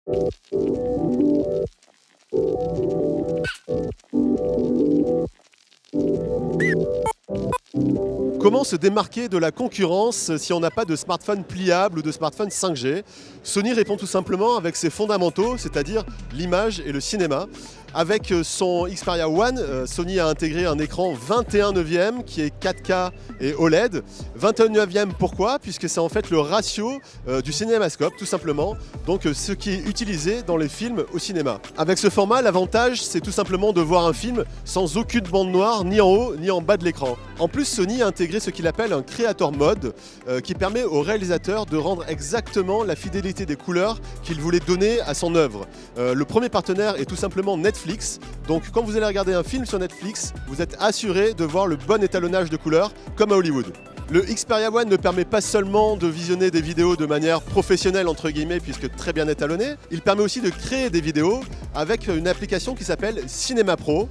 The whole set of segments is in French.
Comment se démarquer de la concurrence si on n'a pas de smartphone pliable ou de smartphone 5G? Sony répond tout simplement avec ses fondamentaux, c'est-à-dire l'image et le cinéma. Avec son Xperia One, Sony a intégré un écran 21/9 qui est 4K et OLED. 21/9 pourquoi? Puisque c'est en fait le ratio du cinémascope tout simplement, donc ce qui est utilisé dans les films au cinéma. Avec ce format, l'avantage c'est tout simplement de voir un film sans aucune bande noire ni en haut ni en bas de l'écran. En plus, Sony a intégré ce qu'il appelle un Creator Mode qui permet au réalisateur de rendre exactement la fidélité des couleurs qu'il voulait donner à son œuvre. Le premier partenaire est tout simplement Netflix. Donc quand vous allez regarder un film sur Netflix, vous êtes assuré de voir le bon étalonnage de couleurs comme à Hollywood. Le Xperia One ne permet pas seulement de visionner des vidéos de manière professionnelle entre guillemets puisque très bien étalonnées, il permet aussi de créer des vidéos avec une application qui s'appelle Cinema Pro.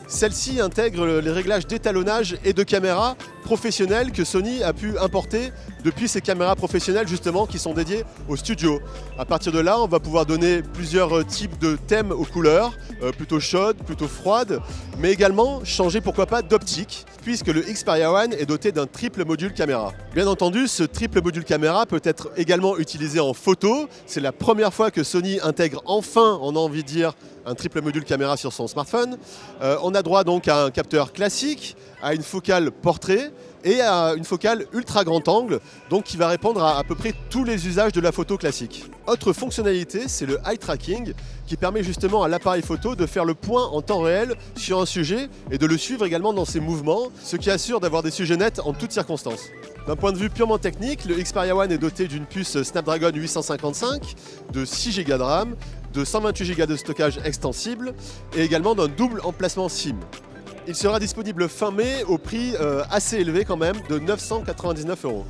Celle-ci intègre les réglages d'étalonnage et de caméra professionnelles que Sony a pu importer depuis ses caméras professionnelles justement qui sont dédiées au studio. À partir de là, on va pouvoir donner plusieurs types de thèmes aux couleurs, plutôt chaudes, plutôt froides, mais également changer pourquoi pas d'optique, puisque le Xperia One est doté d'un triple module caméra. Bien entendu, ce triple module caméra peut être également utilisé en photo. C'est la première fois que Sony intègre enfin, on a envie de dire, un triple module caméra sur son smartphone. On a droit donc à un capteur classique, à une focale portrait et à une focale ultra grand angle, donc qui va répondre à peu près tous les usages de la photo classique. Autre fonctionnalité, c'est le eye tracking qui permet justement à l'appareil photo de faire le point en temps réel sur un sujet et de le suivre également dans ses mouvements, ce qui assure d'avoir des sujets nets en toutes circonstances. D'un point de vue purement technique, le Xperia One est doté d'une puce Snapdragon 855, de 6 Go de RAM, de 128 Go de stockage extensible et également d'un double emplacement SIM. Il sera disponible fin mai au prix assez élevé quand même de 999 €.